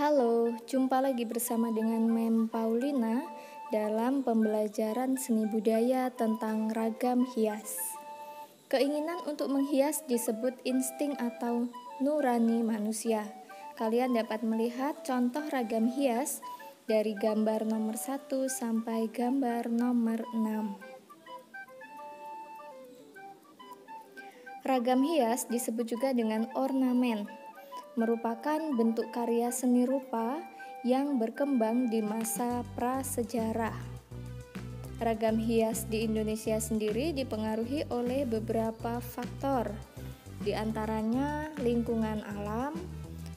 Halo, jumpa lagi bersama dengan Mem Paulina dalam pembelajaran seni budaya tentang ragam hias. Keinginan untuk menghias disebut insting atau nurani manusia. Kalian dapat melihat contoh ragam hias dari gambar nomor 1 sampai gambar nomor 6. Ragam hias disebut juga dengan ornamen, merupakan bentuk karya seni rupa yang berkembang di masa prasejarah. Ragam hias di Indonesia sendiri dipengaruhi oleh beberapa faktor, di antaranya lingkungan alam,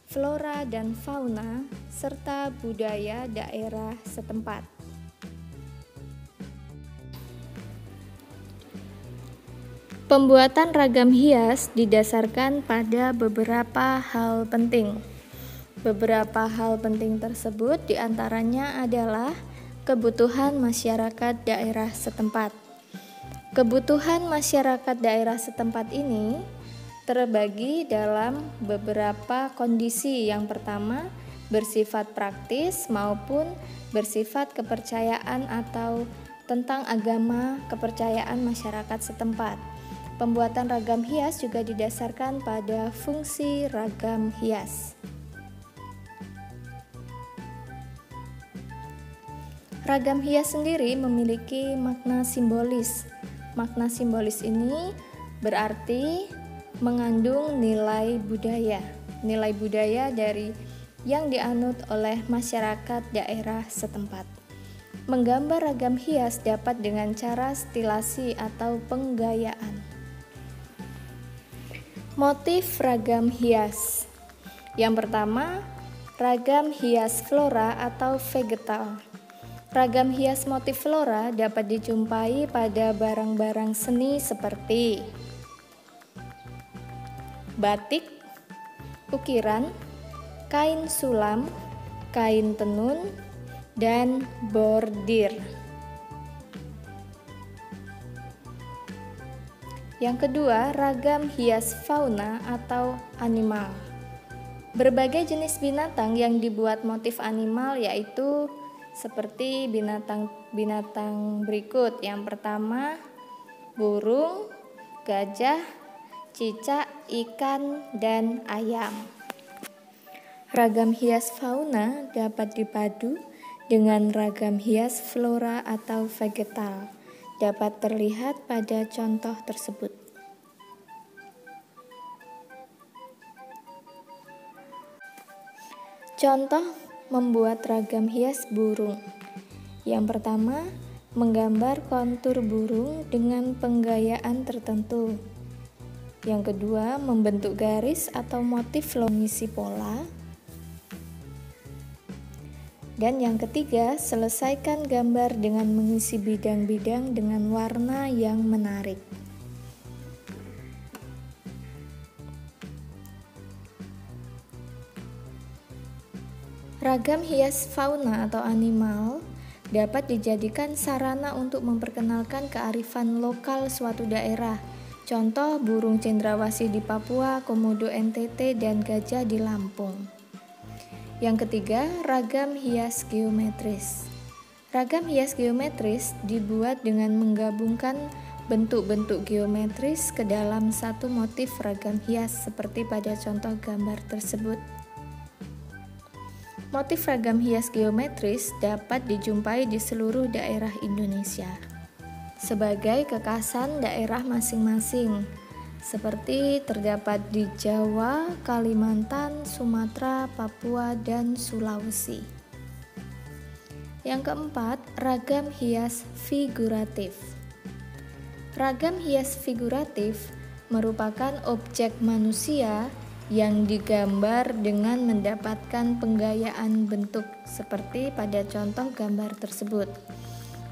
flora dan fauna, serta budaya daerah setempat. Pembuatan ragam hias didasarkan pada beberapa hal penting. Beberapa hal penting tersebut diantaranya adalah kebutuhan masyarakat daerah setempat. Kebutuhan masyarakat daerah setempat ini terbagi dalam beberapa kondisi. Yang pertama, bersifat praktis maupun bersifat kepercayaan atau tentang agama kepercayaan masyarakat setempat. Pembuatan ragam hias juga didasarkan pada fungsi ragam hias. Ragam hias sendiri memiliki makna simbolis. Makna simbolis ini berarti mengandung nilai budaya dari yang dianut oleh masyarakat daerah setempat. Menggambar ragam hias dapat dengan cara stilasi atau penggayaan. Motif ragam hias. Yang pertama, ragam hias flora atau vegetal. Ragam hias motif flora dapat dijumpai pada barang-barang seni seperti batik, ukiran, kain sulam, kain tenun, dan bordir. Yang kedua, ragam hias fauna atau animal. Berbagai jenis binatang yang dibuat motif animal yaitu seperti binatang berikut. Yang pertama, burung, gajah, cicak, ikan, dan ayam. Ragam hias fauna dapat dipadu dengan ragam hias flora atau vegetal. Dapat terlihat pada contoh tersebut. Contoh membuat ragam hias burung. Yang pertama, menggambar kontur burung dengan penggayaan tertentu. Yang kedua, membentuk garis atau motif mengisi pola. Dan yang ketiga, selesaikan gambar dengan mengisi bidang-bidang dengan warna yang menarik. Ragam hias fauna atau animal dapat dijadikan sarana untuk memperkenalkan kearifan lokal suatu daerah. Contoh burung cendrawasih di Papua, komodo NTT, dan gajah di Lampung. Yang ketiga, ragam hias geometris. Ragam hias geometris dibuat dengan menggabungkan bentuk-bentuk geometris ke dalam satu motif ragam hias seperti pada contoh gambar tersebut. Motif ragam hias geometris dapat dijumpai di seluruh daerah Indonesia sebagai kekhasan daerah masing-masing, seperti terdapat di Jawa, Kalimantan, Sumatera, Papua, dan Sulawesi. Yang keempat, ragam hias figuratif. Ragam hias figuratif merupakan objek manusia yang digambar dengan mendapatkan penggayaan bentuk seperti pada contoh gambar tersebut.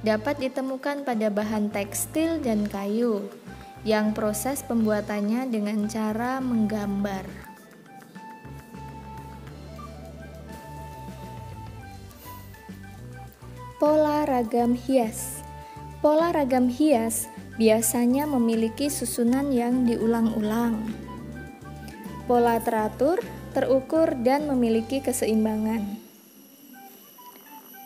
Dapat ditemukan pada bahan tekstil dan kayu, yang proses pembuatannya dengan cara menggambar. Pola ragam hias. Pola ragam hias biasanya memiliki susunan yang diulang-ulang. Pola teratur terukur, dan memiliki keseimbangan.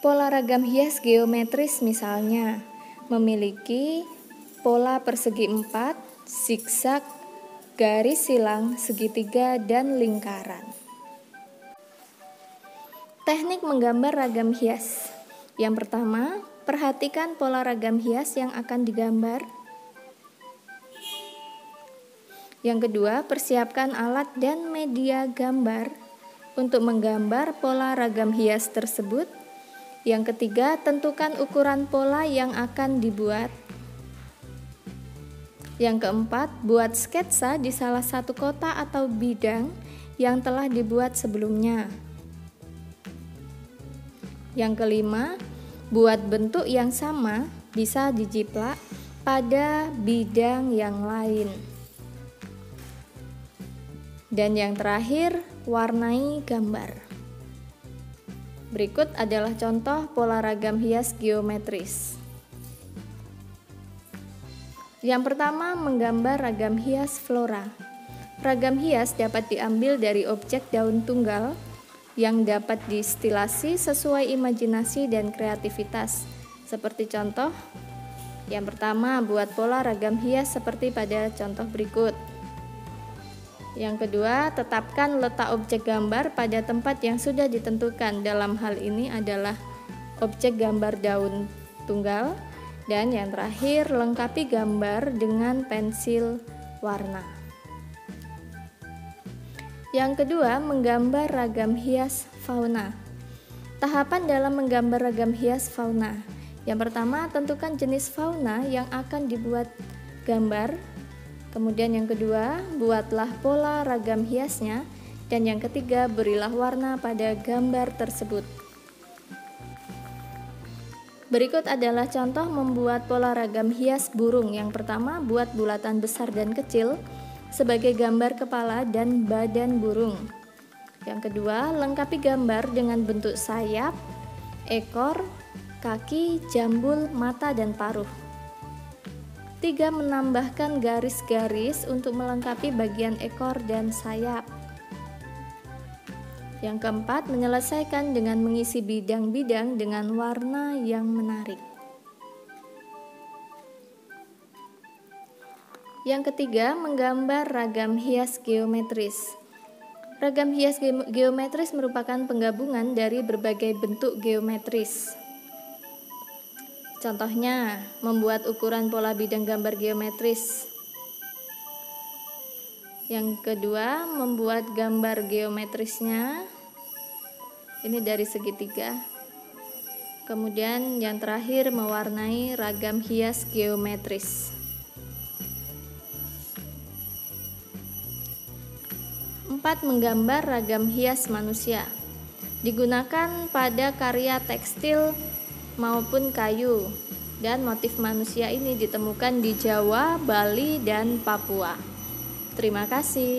Pola ragam hias geometris misalnya memiliki pola persegi 4, zigzag, garis silang, segitiga, dan lingkaran. Teknik menggambar ragam hias. Yang pertama, perhatikan pola ragam hias yang akan digambar. Yang kedua, persiapkan alat dan media gambar untuk menggambar pola ragam hias tersebut. Yang ketiga, tentukan ukuran pola yang akan dibuat. Yang keempat, buat sketsa di salah satu kota atau bidang yang telah dibuat sebelumnya. Yang kelima, buat bentuk yang sama bisa dijiplak pada bidang yang lain. Dan yang terakhir, warnai gambar. Berikut adalah contoh pola ragam hias geometris. Yang pertama, menggambar ragam hias flora. Ragam hias dapat diambil dari objek daun tunggal yang dapat distilasi sesuai imajinasi dan kreativitas. Seperti contoh, yang pertama, buat pola ragam hias seperti pada contoh berikut. Yang kedua, tetapkan letak objek gambar pada tempat yang sudah ditentukan. Dalam hal ini adalah objek gambar daun tunggal. Dan yang terakhir, lengkapi gambar dengan pensil warna. Yang kedua, menggambar ragam hias fauna. Tahapan dalam menggambar ragam hias fauna. Yang pertama, tentukan jenis fauna yang akan dibuat gambar. Kemudian yang kedua, buatlah pola ragam hiasnya. Dan yang ketiga, berilah warna pada gambar tersebut. Berikut adalah contoh membuat pola ragam hias burung. Yang pertama, buat bulatan besar dan kecil sebagai gambar kepala dan badan burung. Yang kedua, lengkapi gambar dengan bentuk sayap, ekor, kaki, jambul, mata, dan paruh. 3. Menambahkan garis-garis untuk melengkapi bagian ekor dan sayap. Yang keempat, menyelesaikan dengan mengisi bidang-bidang dengan warna yang menarik. Yang ketiga, menggambar ragam hias geometris. Ragam hias geometris merupakan penggabungan dari berbagai bentuk geometris. Contohnya, membuat ukuran pola bidang gambar geometris. Yang kedua, membuat gambar geometrisnya. Ini dari segitiga. Kemudian yang terakhir, mewarnai ragam hias geometris. 4. Menggambar ragam hias manusia. Digunakan pada karya tekstil maupun kayu, dan motif manusia ini ditemukan di Jawa, Bali, dan Papua. Terima kasih.